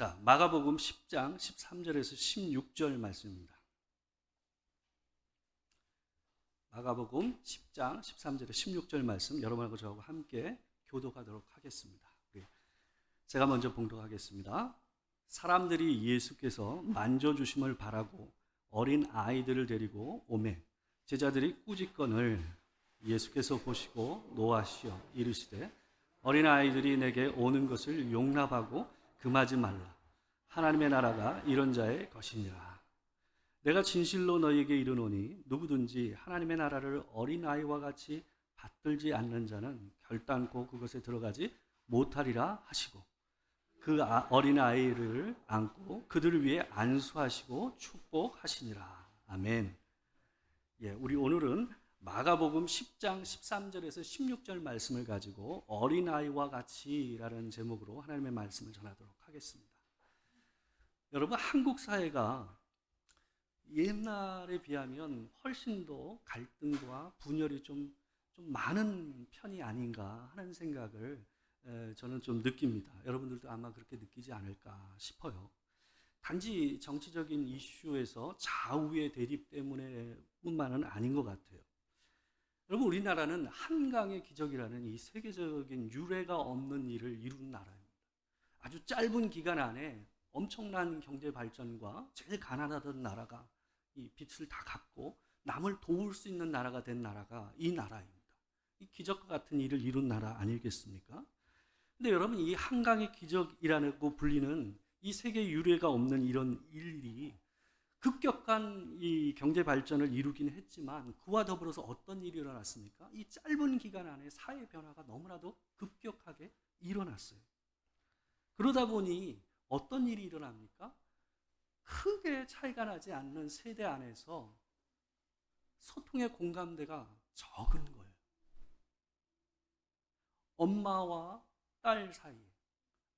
자, 마가복음 10장 13절에서 16절 말씀입니다. 마가복음 10장 13절에서 16절 말씀 여러분하고 저하고 함께 교독하도록 하겠습니다. 제가 먼저 봉독하겠습니다. 사람들이 예수께서 만져주심을 바라고 어린 아이들을 데리고 오매 제자들이 꾸짖건을 예수께서 보시고 노하시어 이르시되 어린 아이들이 내게 오는 것을 용납하고 금하지 말라. 하나님의 나라가 이런 자의 것이니라. 내가 진실로 너희에게 이르노니 누구든지 하나님의 나라를 어린아이와 같이 받들지 않는 자는 결단코 그것에 들어가지 못하리라 하시고 그 어린아이를 안고 그들을 위해 안수하시고 축복하시니라. 아멘. 우리 오늘은 마가복음 10장 13절에서 16절 말씀을 가지고 어린아이와 같이라는 제목으로 하나님의 말씀을 전하도록 하겠습니다. 여러분, 한국 사회가 옛날에 비하면 훨씬 더 갈등과 분열이 좀 많은 편이 아닌가 하는 생각을 저는 좀 느낍니다. 여러분들도 아마 그렇게 느끼지 않을까 싶어요. 단지 정치적인 이슈에서 좌우의 대립 때문에 뿐만은 아닌 것 같아요. 여러분, 우리나라는 한강의 기적이라는 이 세계적인 유례가 없는 일을 이룬 나라입니다. 아주 짧은 기간 안에 엄청난 경제 발전과 제일 가난하던 나라가 이 빚을 다 갚고 남을 도울 수 있는 나라가 된 나라가 이 나라입니다. 이 기적과 같은 일을 이룬 나라 아니겠습니까? 근데 여러분, 이 한강의 기적이라고 불리는 이 세계 유례가 없는 이런 일이 급격한 이 경제 발전을 이루긴 했지만 그와 더불어서 어떤 일이 일어났습니까? 이 짧은 기간 안에 사회 변화가 너무나도 급격하게 일어났어요. 그러다 보니 어떤 일이 일어납니까? 크게 차이가 나지 않는 세대 안에서 소통의 공감대가 적은 거예요. 엄마와 딸 사이에,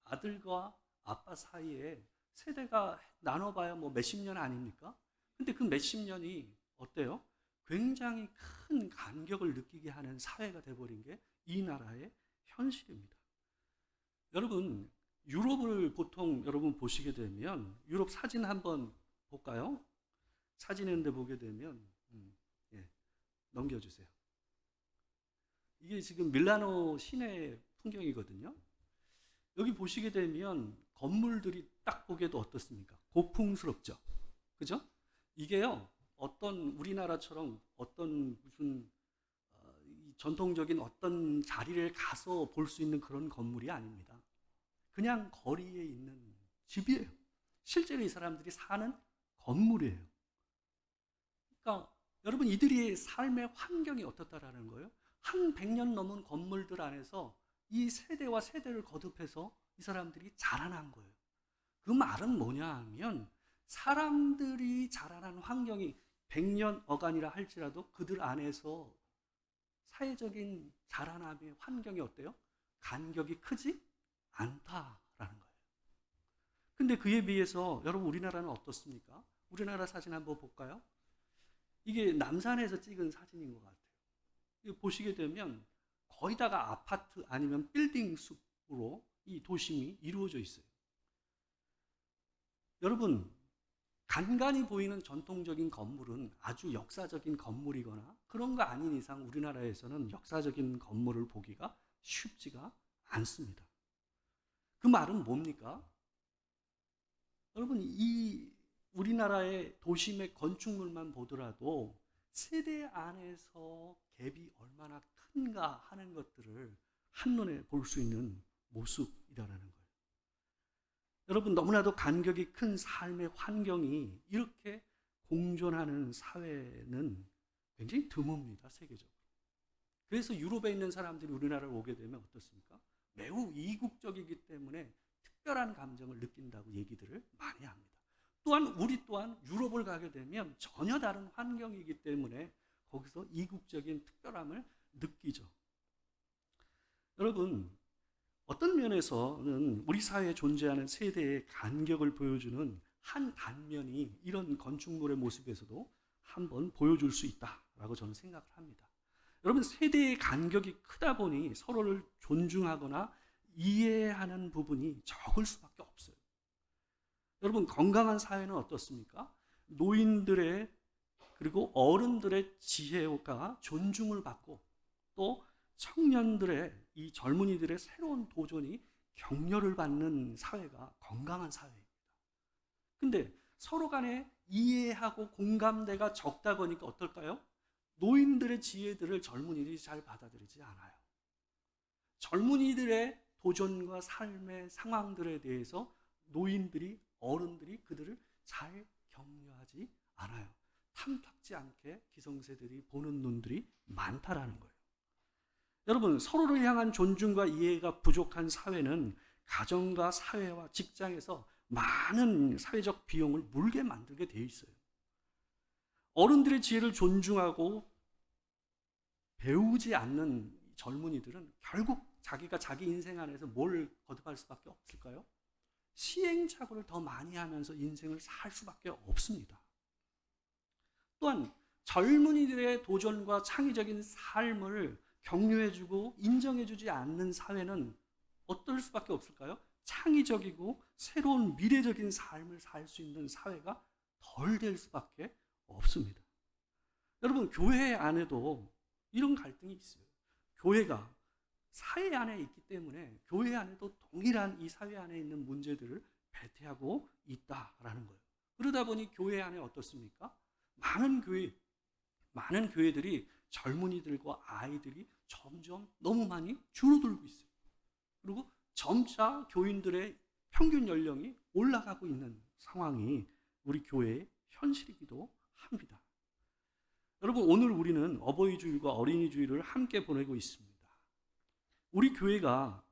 아들과 아빠 사이에 세대가 나눠봐야 뭐 몇십 년 아닙니까? 근데 그 몇십 년이 어때요? 굉장히 큰 간격을 느끼게 하는 사회가 돼버린 게 이 나라의 현실입니다. 여러분, 유럽을 보통 여러분 보시게 되면 유럽 사진 한번 볼까요? 사진인데 보게 되면 넘겨주세요. 이게 지금 밀라노 시내 풍경이거든요. 여기 보시게 되면 건물들이 딱 보기에도 어떻습니까? 고풍스럽죠. 그죠? 이게요, 어떤 우리나라처럼 어떤 무슨 전통적인 어떤 자리를 가서 볼 수 있는 그런 건물이 아닙니다. 그냥 거리에 있는 집이에요. 실제로 이 사람들이 사는 건물이에요. 그러니까 여러분, 이들의 삶의 환경이 어떻다라는 거예요? 한 100년 넘은 건물들 안에서 이 세대와 세대를 거듭해서 이 사람들이 자라난 거예요. 그 말은 뭐냐 하면 사람들이 자라난 환경이 100년 어간이라 할지라도 그들 안에서 사회적인 자라남의 환경이 어때요? 간격이 크지 않다라는 거예요. 근데 그에 비해서 여러분, 우리나라는 어떻습니까? 우리나라 사진 한번 볼까요? 이게 남산에서 찍은 사진인 것 같아요. 이거 보시게 되면 거의 다가 아파트 아니면 빌딩 숲으로 이 도심이 이루어져 있어요. 여러분, 간간히 보이는 전통적인 건물은 아주 역사적인 건물이거나 그런 거 아닌 이상 우리나라에서는 역사적인 건물을 보기가 쉽지가 않습니다. 그 말은 뭡니까? 여러분, 이 우리나라의 도심의 건축물만 보더라도 세대 안에서 갭이 얼마나 큰가 하는 것들을 한눈에 볼 수 있는 모습이라는 거예요. 여러분, 너무나도 간격이 큰 삶의 환경이 이렇게 공존하는 사회는 굉장히 드뭅니다, 세계적으로. 그래서 유럽에 있는 사람들이 우리나라를 오게 되면 어떻습니까? 매우 이국적이기 때문에 특별한 감정을 느낀다고 얘기들을 많이 합니다. 또한 우리 또한 유럽을 가게 되면 전혀 다른 환경이기 때문에 거기서 이국적인 특별함을 느끼죠. 여러분, 어떤 면에서는 우리 사회에 존재하는 세대의 간격을 보여주는 한 단면이 이런 건축물의 모습에서도 한번 보여줄 수 있다라고 저는 생각을 합니다. 여러분, 세대의 간격이 크다 보니 서로를 존중하거나 이해하는 부분이 적을 수밖에 없어요. 여러분, 건강한 사회는 어떻습니까? 노인들의 그리고 어른들의 지혜가 존중을 받고 또 청년들의 이 젊은이들의 새로운 도전이 격려를 받는 사회가 건강한 사회입니다. 근데 서로 간에 이해하고 공감대가 적다 보니까 어떨까요? 노인들의 지혜들을 젊은이들이 잘 받아들이지 않아요. 젊은이들의 도전과 삶의 상황들에 대해서 노인들이, 어른들이 그들을 잘 격려하지 않아요. 탐탁지 않게 기성세대들이 보는 눈들이 많다라는 거예요. 여러분, 서로를 향한 존중과 이해가 부족한 사회는 가정과 사회와 직장에서 많은 사회적 비용을 물게 만들게 돼 있어요. 어른들의 지혜를 존중하고 배우지 않는 젊은이들은 결국 자기가 자기 인생 안에서 뭘 거듭할 수밖에 없을까요? 시행착오를 더 많이 하면서 인생을 살 수밖에 없습니다. 또한 젊은이들의 도전과 창의적인 삶을 격려해주고 인정해주지 않는 사회는 어떨 수밖에 없을까요? 창의적이고 새로운 미래적인 삶을 살 수 있는 사회가 덜 될 수밖에 없습니다. 여러분, 교회 안에도 이런 갈등이 있어요. 교회가 사회 안에 있기 때문에 교회 안에도 동일한 이 사회 안에 있는 문제들을 배태하고 있다라는 거예요. 그러다 보니 교회 안에 어떻습니까? 많은 교회들이 젊은이들과 아이들이 점점 너무 많이 줄어들고 있어요. 그리고 점차 교인들의 평균 연령이 올라가고 있는 상황이 우리 교회의 현실이기도 합니다. 여러분, 오늘 우리는 어버이 주일과 어린이 주일을 함께 보내고 있습니다. 우리 교회가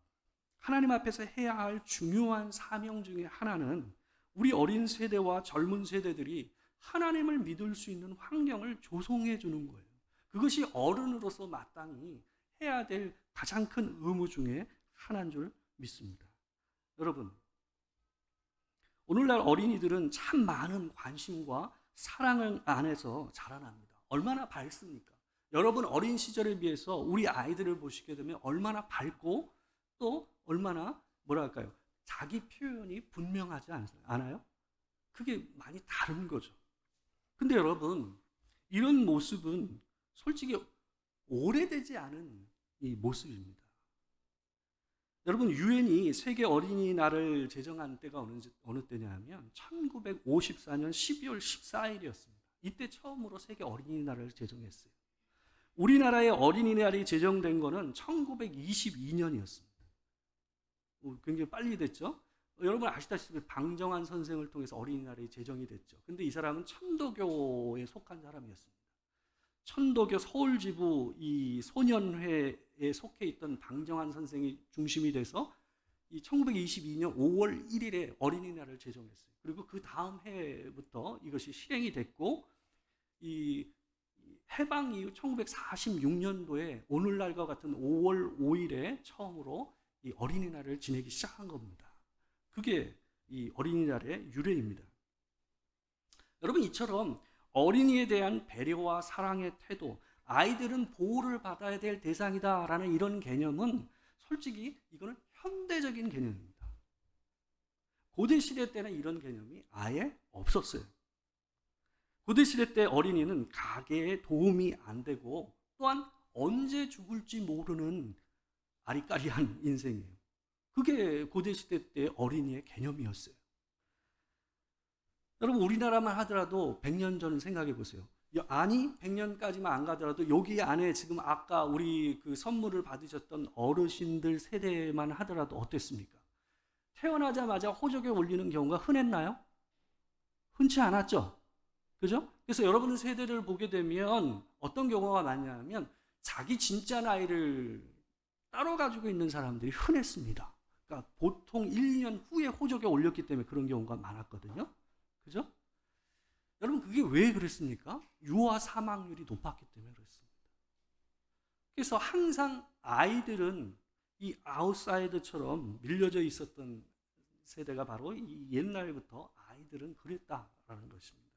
하나님 앞에서 해야 할 중요한 사명 중에 하나는 우리 어린 세대와 젊은 세대들이 하나님을 믿을 수 있는 환경을 조성해 주는 거예요. 그것이 어른으로서 마땅히 해야 될 가장 큰 의무 중에 하나인 줄 믿습니다. 여러분, 오늘날 어린이들은 참 많은 관심과 사랑 안에서 자라납니다. 얼마나 밝습니까? 여러분 어린 시절에 비해서 우리 아이들을 보시게 되면 얼마나 밝고 또 얼마나 뭐랄까요? 자기 표현이 분명하지 않아요? 그게 많이 다른 거죠. 근데 여러분, 이런 모습은 솔직히 오래되지 않은 이 모습입니다. 여러분, 유엔이 세계 어린이날을 제정한 때가 어느 때냐면 1954년 12월 14일이었습니다. 이때 처음으로 세계 어린이날을 제정했어요. 우리나라의 어린이날이 제정된 거는 1922년이었습니다. 굉장히 빨리 됐죠? 여러분 아시다시피 방정환 선생을 통해서 어린이날이 제정이 됐죠. 근데 이 사람은 천도교에 속한 사람이었습니다. 천도교 서울지부 이 소년회에 속해 있던 방정환 선생이 중심이 돼서 이 1922년 5월 1일에 어린이날을 제정했어요. 그리고 그 다음 해부터 이것이 실행이 됐고, 이 해방 이후 1946년도에 오늘날과 같은 5월 5일에 처음으로 이 어린이날을 지내기 시작한 겁니다. 그게 이 어린이날의 유래입니다. 여러분, 이처럼 어린이에 대한 배려와 사랑의 태도, 아이들은 보호를 받아야 될 대상이다라는 이런 개념은 솔직히 이거는 현대적인 개념입니다. 고대 시대 때는 이런 개념이 아예 없었어요. 고대 시대 때 어린이는 가계에 도움이 안 되고 또한 언제 죽을지 모르는 아리까리한 인생이에요. 그게 고대 시대 때 어린이의 개념이었어요. 여러분, 우리나라만 하더라도 100년 전 생각해 보세요. 아니 100년까지만 안 가더라도 여기 안에 지금 아까 우리 그 선물을 받으셨던 어르신들 세대만 하더라도 어땠습니까? 태어나자마자 호적에 올리는 경우가 흔했나요? 흔치 않았죠. 그죠? 그래서 여러분 세대를 보게 되면 어떤 경우가 많냐면 자기 진짜 나이를 따로 가지고 있는 사람들이 흔했습니다. 그러니까 보통 1년 후에 호적에 올렸기 때문에 그런 경우가 많았거든요. 그죠? 여러분, 그게 왜 그랬습니까? 유아 사망률이 높았기 때문에 그렇습니다. 그래서 항상 아이들은 이 아웃사이더처럼 밀려져 있었던 세대가 바로 이 옛날부터 아이들은 그랬다라는 것입니다.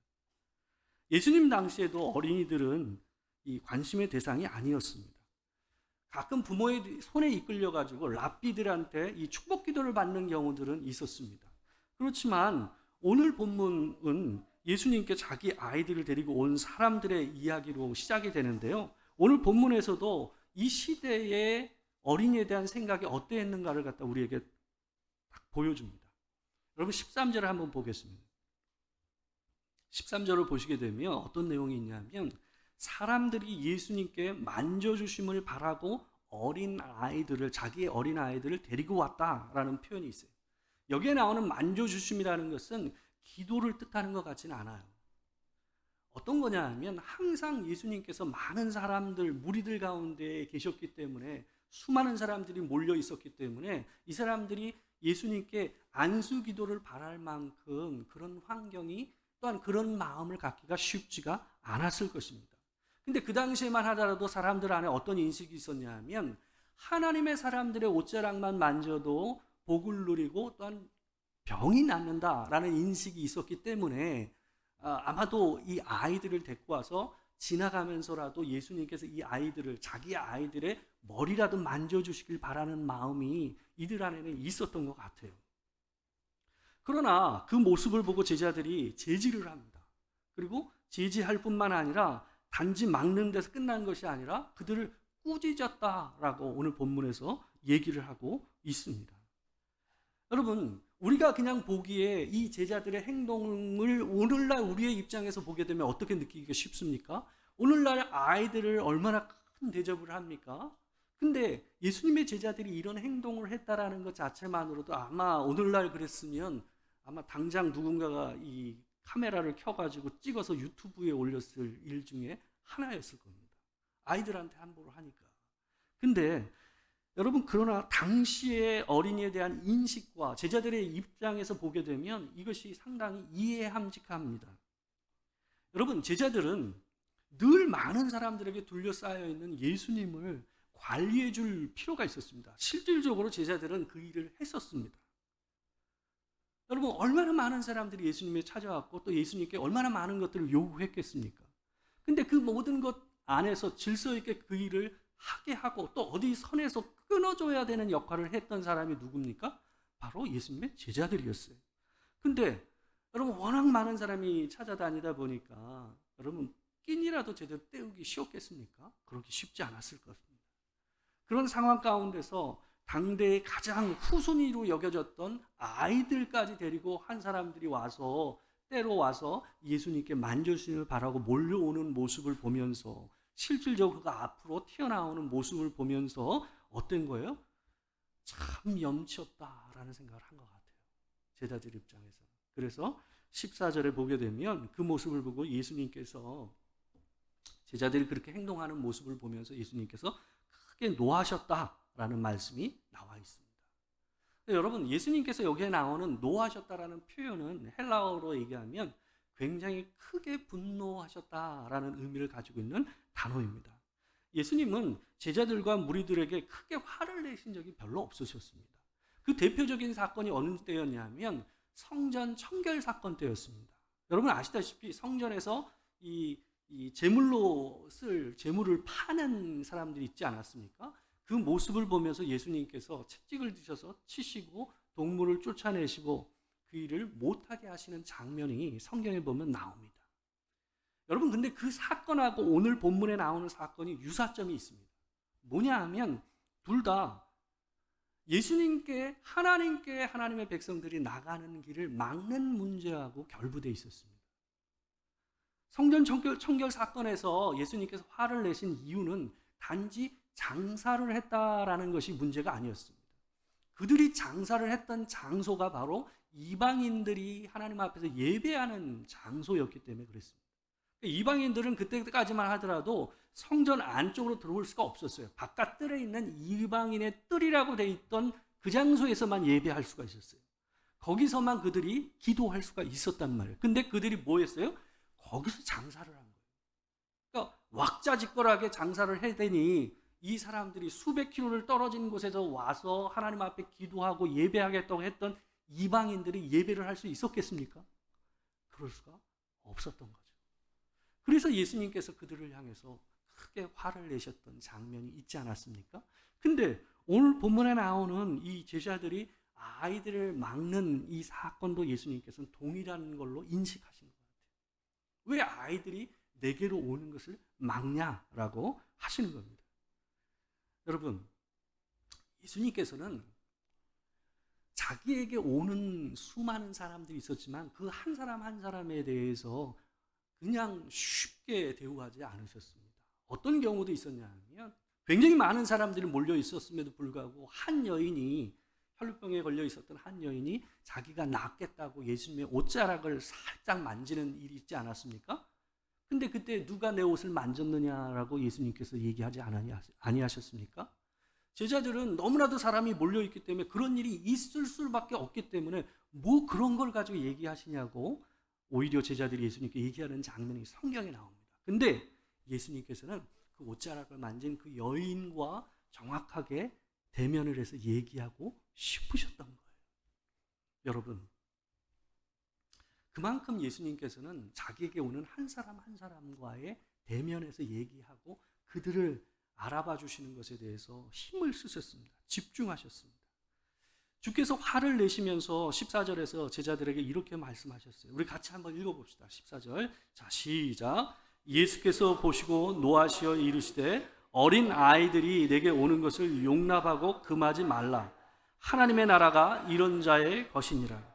예수님 당시에도 어린이들은 이 관심의 대상이 아니었습니다. 가끔 부모의 손에 이끌려가지고 랍비들한테 이 축복 기도를 받는 경우들은 있었습니다. 그렇지만 오늘 본문은 예수님께 자기 아이들을 데리고 온 사람들의 이야기로 시작이 되는데요. 오늘 본문에서도 이 시대의 어린이에 대한 생각이 어떠했는가를 갖다 우리에게 딱 보여줍니다. 여러분 13절을 한번 보겠습니다. 13절을 보시게 되면 어떤 내용이 있냐면 사람들이 예수님께 만져주심을 바라고 어린 아이들을, 자기의 어린 아이들을 데리고 왔다라는 표현이 있어요. 여기에 나오는 만져주심이라는 것은 기도를 뜻하는 것 같지는 않아요. 어떤 거냐 하면 항상 예수님께서 많은 사람들, 무리들 가운데 계셨기 때문에, 수많은 사람들이 몰려 있었기 때문에 이 사람들이 예수님께 안수 기도를 바랄 만큼 그런 환경이, 또한 그런 마음을 갖기가 쉽지가 않았을 것입니다. 근데 그 당시에만 하더라도 사람들 안에 어떤 인식이 있었냐 하면 하나님의 사람들의 옷자락만 만져도 복을 누리고 또한 병이 낫는다라는 인식이 있었기 때문에 아마도 이 아이들을 데리고 와서 지나가면서라도 예수님께서 이 아이들을, 자기 아이들의 머리라도 만져주시길 바라는 마음이 이들 안에는 있었던 것 같아요. 그러나 그 모습을 보고 제자들이 제지를 합니다. 그리고 제지할 뿐만 아니라 단지 막는 데서 끝난 것이 아니라 그들을 꾸짖었다라고 오늘 본문에서 얘기를 하고 있습니다. 여러분, 우리가 그냥 보기에 이 제자들의 행동을 오늘날 우리의 입장에서 보게 되면 어떻게 느끼기가 쉽습니까? 오늘날 아이들을 얼마나 큰 대접을 합니까? 근데 예수님의 제자들이 이런 행동을 했다라는 것 자체만으로도 아마 오늘날 그랬으면 아마 당장 누군가가 이 카메라를 켜가지고 찍어서 유튜브에 올렸을 일 중에 하나였을 겁니다. 아이들한테 함부로 하니까. 근데 여러분, 그러나 당시의 어린이에 대한 인식과 제자들의 입장에서 보게 되면 이것이 상당히 이해함직합니다. 여러분, 제자들은 늘 많은 사람들에게 둘러싸여 있는 예수님을 관리해 줄 필요가 있었습니다. 실질적으로 제자들은 그 일을 했었습니다. 여러분, 얼마나 많은 사람들이 예수님에 찾아왔고 또 예수님께 얼마나 많은 것들을 요구했겠습니까? 근데 그 모든 것 안에서 질서 있게 그 일을 하게 하고 또 어디 선에서 끊어줘야 되는 역할을 했던 사람이 누굽니까? 바로 예수님의 제자들이었어요. 근데 여러분, 워낙 많은 사람이 찾아다니다 보니까 여러분, 끼니라도 제대로 때우기 쉬웠겠습니까? 그러기 쉽지 않았을 것입니다. 그런 상황 가운데서 당대의 가장 후순위로 여겨졌던 아이들까지 데리고 한 사람들이 와서, 때로 와서 예수님께 만져주심을 바라고 몰려오는 모습을 보면서, 실질적으로 그가 앞으로 튀어나오는 모습을 보면서 어떤 거예요? 참 염치 없다라는 생각을 한 것 같아요. 제자들 입장에서. 그래서 14절에 보게 되면 그 모습을 보고 예수님께서, 제자들이 그렇게 행동하는 모습을 보면서 예수님께서 크게 노하셨다라는 말씀이 나와 있습니다. 여러분, 예수님께서 여기에 나오는 노하셨다라는 표현은 헬라어로 얘기하면 굉장히 크게 분노하셨다라는 의미를 가지고 있는 단어입니다. 예수님은 제자들과 무리들에게 크게 화를 내신 적이 별로 없으셨습니다. 그 대표적인 사건이 어느 때였냐면 성전 청결 사건 때였습니다. 여러분 아시다시피 성전에서 이 제물로 쓸 제물을 파는 사람들이 있지 않았습니까? 그 모습을 보면서 예수님께서 채찍을 드셔서 치시고 동물을 쫓아내시고 그 일을 못하게 하시는 장면이 성경에 보면 나옵니다. 여러분, 근데 그 사건하고 오늘 본문에 나오는 사건이 유사점이 있습니다. 뭐냐 하면 둘 다 예수님께, 하나님께 하나님의 백성들이 나가는 길을 막는 문제하고 결부되어 있었습니다. 성전 청결 사건에서 예수님께서 화를 내신 이유는 단지 장사를 했다라는 것이 문제가 아니었습니다. 그들이 장사를 했던 장소가 바로 이방인들이 하나님 앞에서 예배하는 장소였기 때문에 그랬습니다. 이방인들은 그때까지만 하더라도 성전 안쪽으로 들어올 수가 없었어요. 바깥 뜰에 있는 이방인의 뜰이라고 돼 있던 그 장소에서만 예배할 수가 있었어요. 거기서만 그들이 기도할 수가 있었단 말이에요. 근데 그들이 뭐 했어요? 거기서 장사를 한 거예요. 그러니까 왁자지껄하게 장사를 해대니 이 사람들이 수백 킬로를 떨어진 곳에서 와서 하나님 앞에 기도하고 예배하겠다고 했던 이방인들이 예배를 할 수 있었겠습니까? 그럴 수가 없었던 거죠. 그래서 예수님께서 그들을 향해서 크게 화를 내셨던 장면이 있지 않았습니까? 근데 오늘 본문에 나오는 이 제자들이 아이들을 막는 이 사건도 예수님께서는 동일한 걸로 인식하신 것 같아요. 왜 아이들이 내게로 오는 것을 막냐라고 하시는 겁니다. 여러분, 예수님께서는 자기에게 오는 수많은 사람들이 있었지만 그 한 사람 한 사람에 대해서 그냥 쉽게 대우하지 않으셨습니다. 어떤 경우도 있었냐 하면 굉장히 많은 사람들이 몰려 있었음에도 불구하고 한 여인이, 혈루병에 걸려 있었던 한 여인이 자기가 낫겠다고 예수님의 옷자락을 살짝 만지는 일이 있지 않았습니까? 근데 그때 누가 내 옷을 만졌느냐라고 예수님께서 얘기하지 아니하셨습니까? 제자들은 너무나도 사람이 몰려있기 때문에 그런 일이 있을 수밖에 없기 때문에 뭐 그런 걸 가지고 얘기하시냐고 오히려 제자들이 예수님께 얘기하는 장면이 성경에 나옵니다. 근데 예수님께서는 그 옷자락을 만진 그 여인과 정확하게 대면을 해서 얘기하고 싶으셨던 거예요. 여러분, 그만큼 예수님께서는 자기에게 오는 한 사람 한 사람과의 대면에서 얘기하고 그들을 알아봐 주시는 것에 대해서 힘을 쓰셨습니다. 집중하셨습니다. 주께서 화를 내시면서 14절에서 제자들에게 이렇게 말씀하셨어요. 우리 같이 한번 읽어봅시다. 14절. 자, 시작. 예수께서 보시고 노하시어 이르시되 어린 아이들이 내게 오는 것을 용납하고 금하지 말라. 하나님의 나라가 이런 자의 것이니라.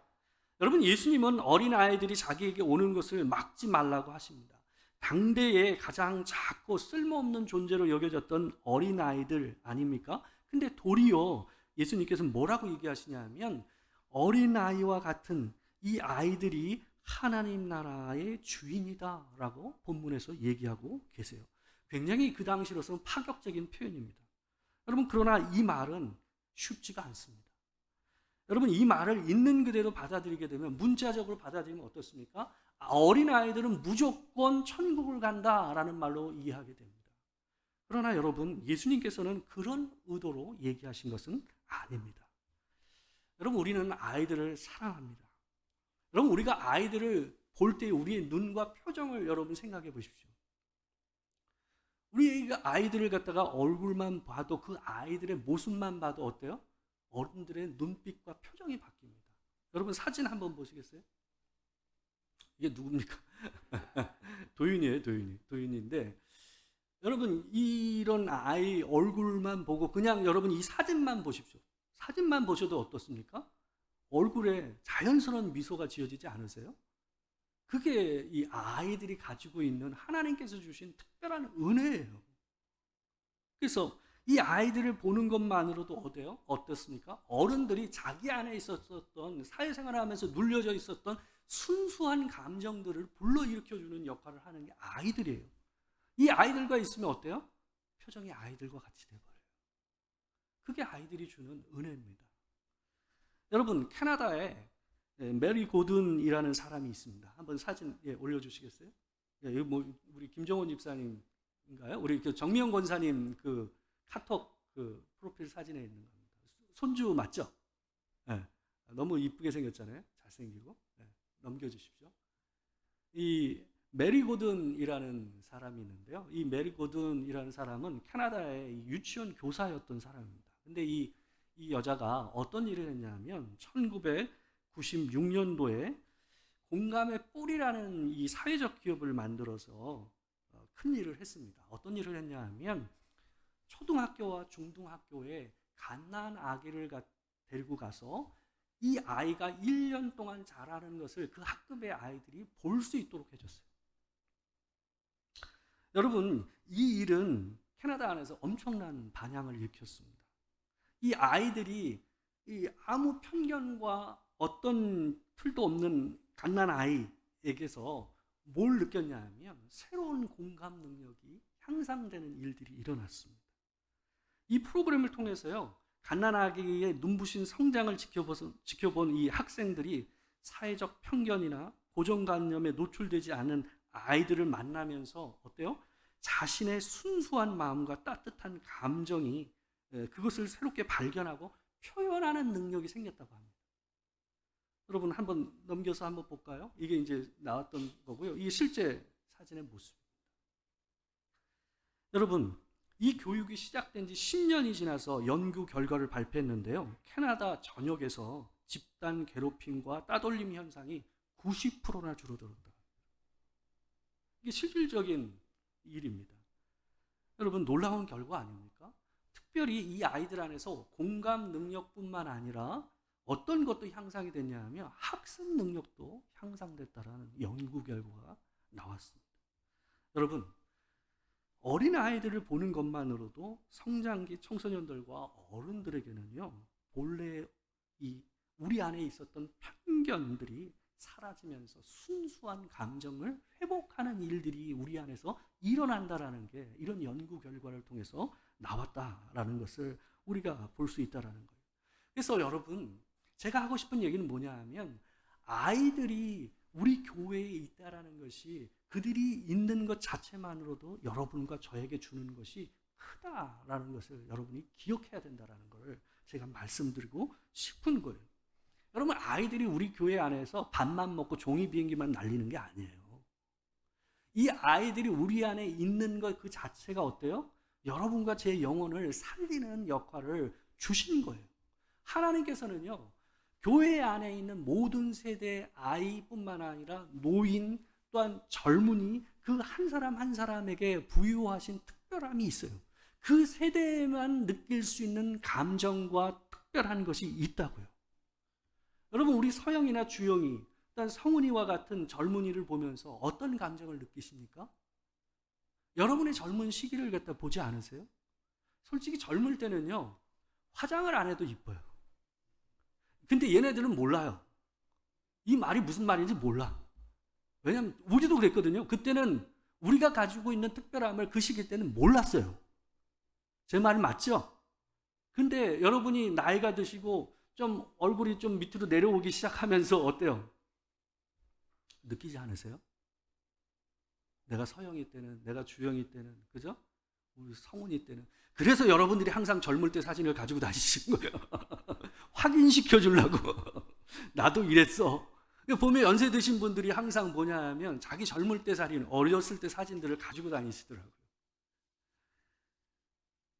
여러분, 예수님은 어린 아이들이 자기에게 오는 것을 막지 말라고 하십니다. 당대에 가장 작고 쓸모없는 존재로 여겨졌던 어린 아이들 아닙니까? 근데 도리어 예수님께서는 뭐라고 얘기하시냐 하면 어린 아이와 같은 이 아이들이 하나님 나라의 주인이다 라고 본문에서 얘기하고 계세요. 굉장히 그 당시로서는 파격적인 표현입니다. 여러분, 그러나 이 말은 쉽지가 않습니다. 여러분, 이 말을 있는 그대로 받아들이게 되면, 문자적으로 받아들이면 어떻습니까? 어린아이들은 무조건 천국을 간다라는 말로 이해하게 됩니다. 그러나 여러분, 예수님께서는 그런 의도로 얘기하신 것은 아닙니다. 여러분, 우리는 아이들을 사랑합니다. 여러분, 우리가 아이들을 볼 때 우리의 눈과 표정을 여러분 생각해 보십시오. 우리 아이들을 갖다가 얼굴만 봐도, 그 아이들의 모습만 봐도 어때요? 어른들의 눈빛과 표정이 바뀝니다. 여러분, 사진 한번 보시겠어요? 이게 누굽니까? 도윤이에요, 도윤인데, 여러분, 이런 아이 얼굴만 보고 그냥 여러분 이 사진만 보십시오. 사진만 보셔도 어떻습니까? 얼굴에 자연스러운 미소가 지어지지 않으세요? 그게 이 아이들이 가지고 있는 하나님께서 주신 특별한 은혜예요. 그래서 이 아이들을 보는 것만으로도 어떻습니까? 어른들이 자기 안에 있었던, 사회생활을 하면서 눌려져 있었던 순수한 감정들을 불러일으켜주는 역할을 하는 게 아이들이에요. 이 아이들과 있으면 어때요? 표정이 아이들과 같이 돼버려요. 그게 아이들이 주는 은혜입니다. 여러분, 캐나다에 메리 고든이라는 사람이 있습니다. 한번 사진 올려주시겠어요? 여기 뭐 우리 김정원 집사님인가요? 우리 정미영 권사님 그 카톡 그 프로필 사진에 있는 겁니다. 손주 맞죠? 네. 너무 이쁘게 생겼잖아요. 잘생기고. 네. 넘겨주십시오. 이 메리 고든이라는 사람이 있는데요. 이 메리 고든이라는 사람은 캐나다의 유치원 교사였던 사람입니다. 근데 이 여자가 어떤 일을 했냐면 1996년도에 공감의 뿔이라는 이 사회적 기업을 만들어서 큰 일을 했습니다. 어떤 일을 했냐 하면 초등학교와 중등학교에 갓난 아기를 데리고 가서 이 아이가 1년 동안 자라는 것을 그 학급의 아이들이 볼 수 있도록 해줬어요. 여러분, 이 일은 캐나다 안에서 엄청난 반향을 일으켰습니다. 이 아이들이 아무 편견과 어떤 틀도 없는 갓난 아이에게서 뭘 느꼈냐 하면 새로운 공감 능력이 향상되는 일들이 일어났습니다. 이 프로그램을 통해서요, 갓난아기의 눈부신 성장을 지켜본 이 학생들이 사회적 편견이나 고정관념에 노출되지 않은 아이들을 만나면서 어때요? 자신의 순수한 마음과 따뜻한 감정이 그것을 새롭게 발견하고 표현하는 능력이 생겼다고 합니다. 여러분, 한번 넘겨서 한번 볼까요? 이게 이제 나왔던 거고요. 이게 실제 사진의 모습입니다. 여러분, 이 교육이 시작된 지 10년이 지나서 연구 결과를 발표했는데요. 캐나다 전역에서 집단 괴롭힘과 따돌림 현상이 90%나 줄어들었다. 이게 실질적인 일입니다. 여러분, 놀라운 결과 아닙니까? 특별히 이 아이들 안에서 공감 능력뿐만 아니라 어떤 것도 향상이 됐냐 하면 학습 능력도 향상됐다라는 연구 결과가 나왔습니다. 여러분, 어린 아이들을 보는 것만으로도 성장기 청소년들과 어른들에게는요, 본래 우리 안에 있었던 편견들이 사라지면서 순수한 감정을 회복하는 일들이 우리 안에서 일어난다라는 게 이런 연구 결과를 통해서 나왔다라는 것을 우리가 볼 수 있다라는 거예요. 그래서 여러분, 제가 하고 싶은 얘기는 뭐냐 하면 아이들이 우리 교회에 있다라는 것이 그들이 있는 것 자체만으로도 여러분과 저에게 주는 것이 크다라는 것을 여러분이 기억해야 된다라는 것을 제가 말씀드리고 싶은 거예요. 여러분, 아이들이 우리 교회 안에서 밥만 먹고 종이 비행기만 날리는 게 아니에요. 이 아이들이 우리 안에 있는 것 그 자체가 어때요? 여러분과 제 영혼을 살리는 역할을 주시는 거예요. 하나님께서는요, 교회 안에 있는 모든 세대의 아이뿐만 아니라 노인 또한 젊은이 그 한 사람 한 사람에게 부여하신 특별함이 있어요. 그 세대에만 느낄 수 있는 감정과 특별한 것이 있다고요. 여러분, 우리 서영이나 주영이 또한 성훈이와 같은 젊은이를 보면서 어떤 감정을 느끼십니까? 여러분의 젊은 시기를 갖다 보지 않으세요? 솔직히 젊을 때는요, 화장을 안 해도 이뻐요. 근데 얘네들은 몰라요. 이 말이 무슨 말인지 몰라. 왜냐면 우리도 그랬거든요. 그때는 우리가 가지고 있는 특별함을 그 시기 때는 몰랐어요. 제 말 맞죠? 근데 여러분이 나이가 드시고 좀 얼굴이 좀 밑으로 내려오기 시작하면서 어때요? 느끼지 않으세요? 내가 서영이 때는, 내가 주영이 때는, 그죠? 우리 성훈이 때는. 그래서 여러분들이 항상 젊을 때 사진을 가지고 다니시는 거예요. 확인시켜 주려고. 나도 이랬어. 보면 연세 드신 분들이 항상 뭐냐 하면 자기 젊을 때 사진, 어렸을 때 사진들을 가지고 다니시더라고요.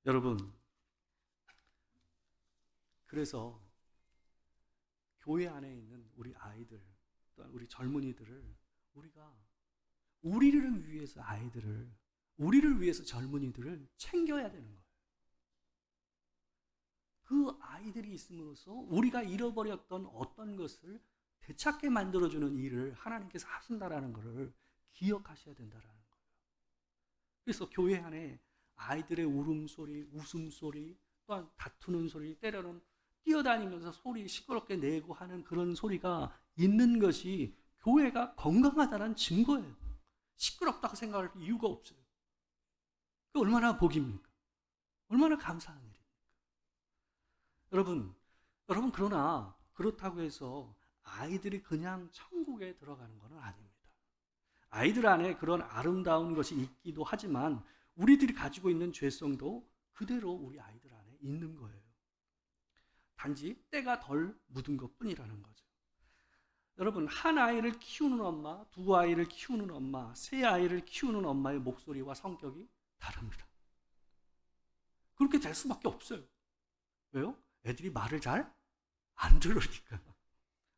여러분, 그래서 교회 안에 있는 우리 아이들, 또한 우리 젊은이들을 우리를 위해서 아이들을, 우리를 위해서 젊은이들을 챙겨야 되는 거예요. 그 아이들이 있음으로써 우리가 잃어버렸던 어떤 것을 되찾게 만들어주는 일을 하나님께서 하신다라는 것을 기억하셔야 된다라는 거예요. 그래서 교회 안에 아이들의 울음소리, 웃음소리, 또한 다투는 소리, 때로는 뛰어다니면서 소리 시끄럽게 내고 하는 그런 소리가 있는 것이 교회가 건강하다는 증거예요. 시끄럽다고 생각할 이유가 없어요. 그 얼마나 복입니까? 얼마나 감사한 일입니까? 여러분 그러나 그렇다고 해서 아이들이 그냥 천국에 들어가는 것은 아닙니다. 아이들 안에 그런 아름다운 것이 있기도 하지만 우리들이 가지고 있는 죄성도 그대로 우리 아이들 안에 있는 거예요. 단지 때가 덜 묻은 것뿐이라는 거죠. 여러분, 한 아이를 키우는 엄마, 두 아이를 키우는 엄마, 세 아이를 키우는 엄마의 목소리와 성격이 다릅니다. 그렇게 될 수밖에 없어요. 왜요? 애들이 말을 잘 안 들으니까.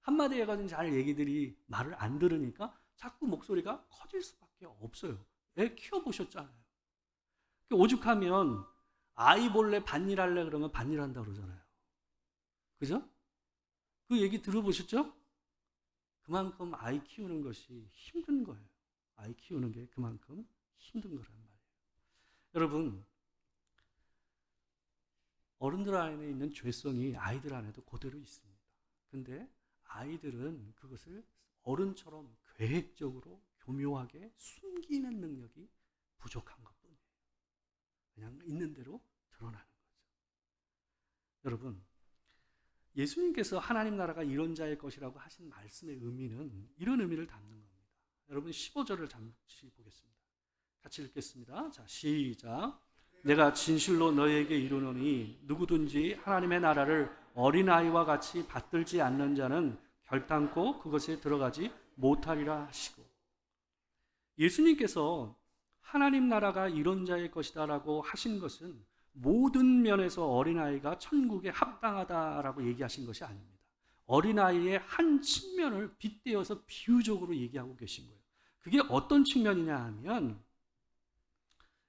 한마디 해가지고 잘 얘기들이 말을 안 들으니까 자꾸 목소리가 커질 수밖에 없어요. 애 키워보셨잖아요. 오죽하면 아이 볼래 밭일할래 그러면 밭일한다 그러잖아요. 그죠? 그 얘기 들어보셨죠? 그만큼 아이 키우는 것이 힘든 거예요. 아이 키우는 게 그만큼 힘든 거란 말이에요. 여러분, 어른들 안에 있는 죄성이 아이들 안에도 그대로 있습니다. 근데 아이들은 그것을 어른처럼 계획적으로 교묘하게 숨기는 능력이 부족한 것뿐이에요. 그냥 있는 대로 드러나는 거죠. 여러분, 예수님께서 하나님 나라가 이런 자의 것이라고 하신 말씀의 의미는 이런 의미를 담는 겁니다. 여러분 15절을 잠시 보겠습니다. 같이 읽겠습니다. 자, 시작. 내가 진실로 너희에게 이르노니 누구든지 하나님의 나라를 어린아이와 같이 받들지 않는 자는 결단코 그것에 들어가지 못하리라 하시고, 예수님께서 하나님 나라가 이런 자의 것이다라고 하신 것은 모든 면에서 어린아이가 천국에 합당하다라고 얘기하신 것이 아닙니다. 어린아이의 한 측면을 빗대어서 비유적으로 얘기하고 계신 거예요. 그게 어떤 측면이냐 하면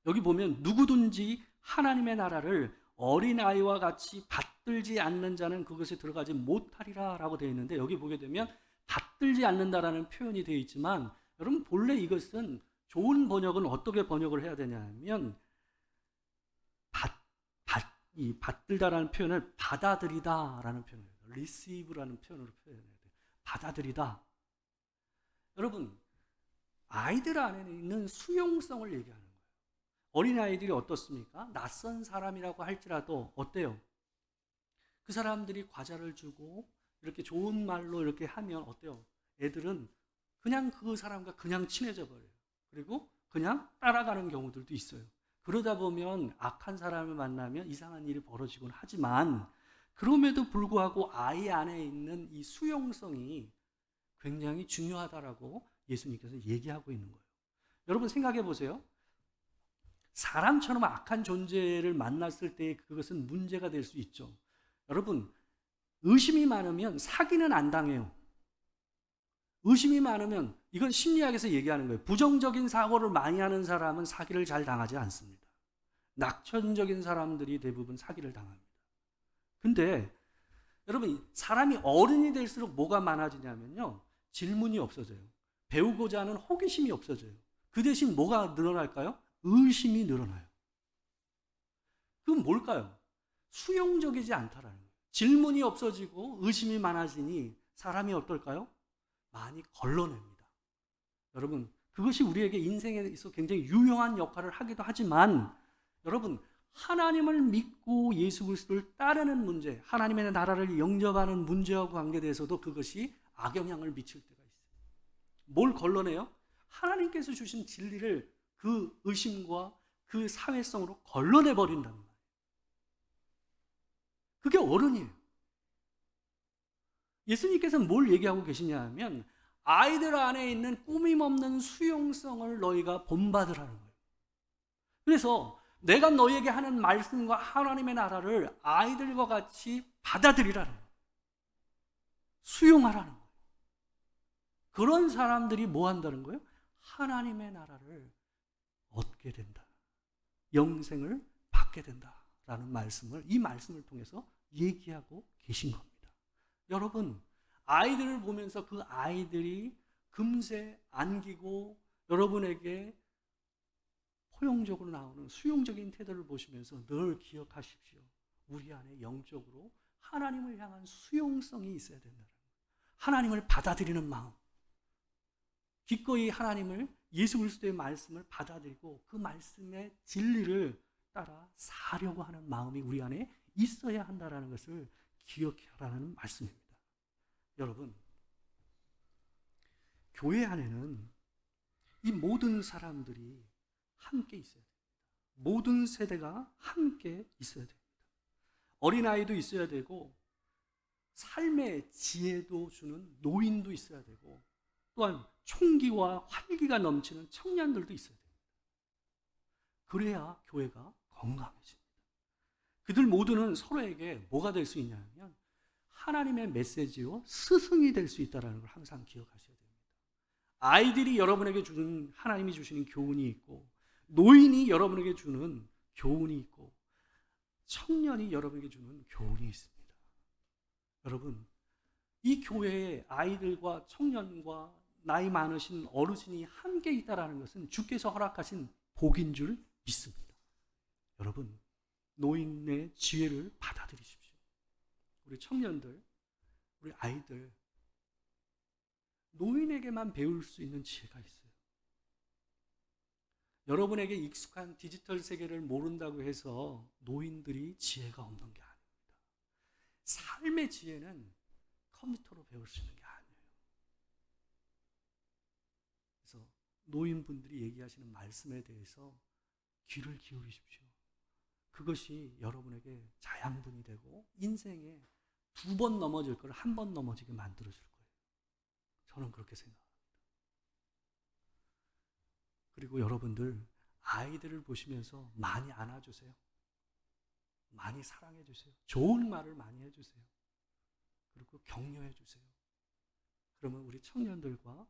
여기 보면 누구든지 하나님의 나라를 어린아이와 같이 받들지 않는 자는 그것에 들어가지 못하리라 라고 되어 있는데, 여기 보게 되면 받들지 않는다라는 표현이 되어 있지만, 여러분 본래 이것은 좋은 번역은 어떻게 번역을 해야 되냐 하면 이 받들다라는 표현을 받아들이다라는 표현이에요. receive라는 표현으로 표현해야 돼요. 받아들이다. 여러분, 아이들 안에 있는 수용성을 얘기하는 거예요. 어린아이들이 어떻습니까? 낯선 사람이라고 할지라도 어때요? 그 사람들이 과자를 주고 이렇게 좋은 말로 이렇게 하면 어때요? 애들은 그냥 그 사람과 그냥 친해져 버려요. 그리고 그냥 따라가는 경우들도 있어요. 그러다 보면 악한 사람을 만나면 이상한 일이 벌어지곤 하지만, 그럼에도 불구하고 아이 안에 있는 이 수용성이 굉장히 중요하다라고 예수님께서 얘기하고 있는 거예요. 여러분 생각해 보세요. 사람처럼 악한 존재를 만났을 때 그것은 문제가 될 수 있죠. 여러분, 의심이 많으면 사기는 안 당해요. 의심이 많으면, 이건 심리학에서 얘기하는 거예요. 부정적인 사고를 많이 하는 사람은 사기를 잘 당하지 않습니다. 낙천적인 사람들이 대부분 사기를 당합니다. 근데 여러분, 사람이 어른이 될수록 뭐가 많아지냐면요, 질문이 없어져요. 배우고자 하는 호기심이 없어져요. 그 대신 뭐가 늘어날까요? 의심이 늘어나요. 그건 뭘까요? 수용적이지 않다라는 거예요. 질문이 없어지고 의심이 많아지니 사람이 어떨까요? 많이 걸러냅니다. 여러분, 그것이 우리에게 인생에 있어 굉장히 유용한 역할을 하기도 하지만, 여러분, 하나님을 믿고 예수 그리스도를 따르는 문제, 하나님의 나라를 영접하는 문제와 관계돼서도 그것이 악영향을 미칠 때가 있어요. 뭘 걸러내요? 하나님께서 주신 진리를 그 의심과 그 사회성으로 걸러내버린단 말이에요. 그게 어른이에요. 예수님께서는 뭘 얘기하고 계시냐 하면, 아이들 안에 있는 꾸밈없는 수용성을 너희가 본받으라는 거예요. 그래서 내가 너희에게 하는 말씀과 하나님의 나라를 아이들과 같이 받아들이라는 거예요. 수용하라는 거예요. 그런 사람들이 뭐 한다는 거예요? 하나님의 나라를 얻게 된다. 영생을 받게 된다라는 말씀을, 이 말씀을 통해서 얘기하고 계신 겁니다. 여러분, 아이들을 보면서 그 아이들이 금세 안기고 여러분에게 포용적으로 나오는 수용적인 태도를 보시면서 늘 기억하십시오. 우리 안에 영적으로 하나님을 향한 수용성이 있어야 된다는 거예요. 하나님을 받아들이는 마음, 기꺼이 하나님을, 예수 그리스도의 말씀을 받아들이고 그 말씀의 진리를 따라 사려고 하는 마음이 우리 안에 있어야 한다는 것을 기억하라는 말씀입니다. 여러분, 교회 안에는 이 모든 사람들이 함께 있어야 됩니다. 모든 세대가 함께 있어야 됩니다. 어린아이도 있어야 되고, 삶의 지혜도 주는 노인도 있어야 되고, 또한 총기와 활기가 넘치는 청년들도 있어야 됩니다. 그래야 교회가 건강해집니다. 그들 모두는 서로에게 뭐가 될 수 있냐면 하나님의 메시지로 스승이 될 수 있다는 걸 항상 기억하셔야 됩니다. 아이들이 여러분에게 주는, 하나님이 주시는 교훈이 있고, 노인이 여러분에게 주는 교훈이 있고, 청년이 여러분에게 주는 교훈이 있습니다. 여러분, 이 교회에 아이들과 청년과 나이 많으신 어르신이 함께 있다는 것은 주께서 허락하신 복인 줄 믿습니다. 여러분, 노인의 지혜를 받아들이십시오. 우리 청년들, 우리 아이들, 노인에게만 배울 수 있는 지혜가 있어요. 여러분에게 익숙한 디지털 세계를 모른다고 해서 노인들이 지혜가 없는 게 아닙니다. 삶의 지혜는 컴퓨터로 배울 수 있는 게 아니에요. 그래서 노인분들이 얘기하시는 말씀에 대해서 귀를 기울이십시오. 그것이 여러분에게 자양분이 되고 인생에 2번 넘어질 걸 1번 넘어지게 만들어줄 거예요. 저는 그렇게 생각합니다. 그리고 여러분들, 아이들을 보시면서 많이 안아주세요. 많이 사랑해주세요. 좋은 말을 많이 해주세요. 그리고 격려해주세요. 그러면 우리 청년들과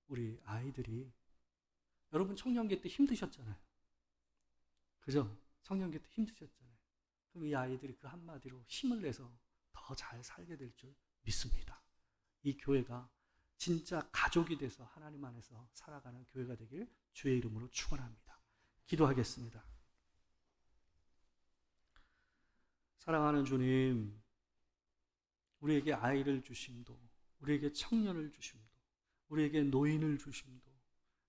우리 아이들이, 여러분 청년기 때 힘드셨잖아요. 그죠? 청년기 때 힘드셨잖아요. 그럼 이 아이들이 그 한마디로 힘을 내서 더 잘 살게 될 줄 믿습니다. 이 교회가 진짜 가족이 돼서 하나님 안에서 살아가는 교회가 되길 주의 이름으로 축원합니다. 기도하겠습니다. 사랑하는 주님, 우리에게 아이를 주심도, 우리에게 청년을 주심도, 우리에게 노인을 주심도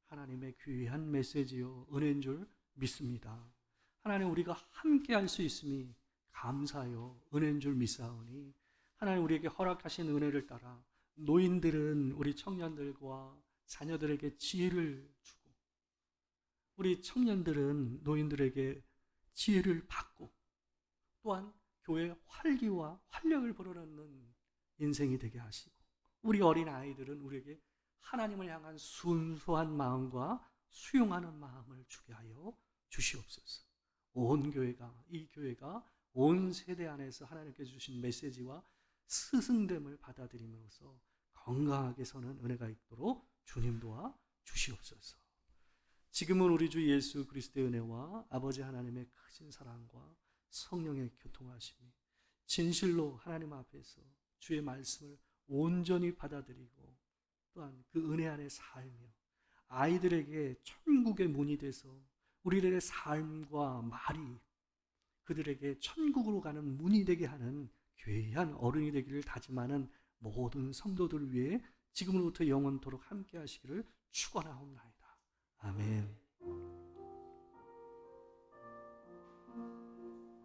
하나님의 귀한 메시지요 은혜인 줄 믿습니다. 하나님, 우리가 함께 할 수 있음이 감사요 은혜인 줄 믿사오니 하나님, 우리에게 허락하신 은혜를 따라 노인들은 우리 청년들과 자녀들에게 지혜를 주고, 우리 청년들은 노인들에게 지혜를 받고, 또한 교회의 활기와 활력을 불어넣는 인생이 되게 하시고, 우리 어린 아이들은 우리에게 하나님을 향한 순수한 마음과 수용하는 마음을 주게 하여 주시옵소서. 온 교회가, 이 교회가 온 세대 안에서 하나님께서 주신 메시지와 스승됨을 받아들임으로써 건강하게 서는 은혜가 있도록 주님 도와 주시옵소서. 지금은 우리 주 예수 그리스도의 은혜와 아버지 하나님의 크신 사랑과 성령의 교통하심이 진실로 하나님 앞에서 주의 말씀을 온전히 받아들이고, 또한 그 은혜 안에 살며 아이들에게 천국의 문이 돼서 우리들의 삶과 말이 그들에게 천국으로 가는 문이 되게 하는 귀한 어른이 되기를 다짐하는 모든 성도들 위해 지금으로부터 영원토록 함께 하시기를 축원하옵나이다. 아멘.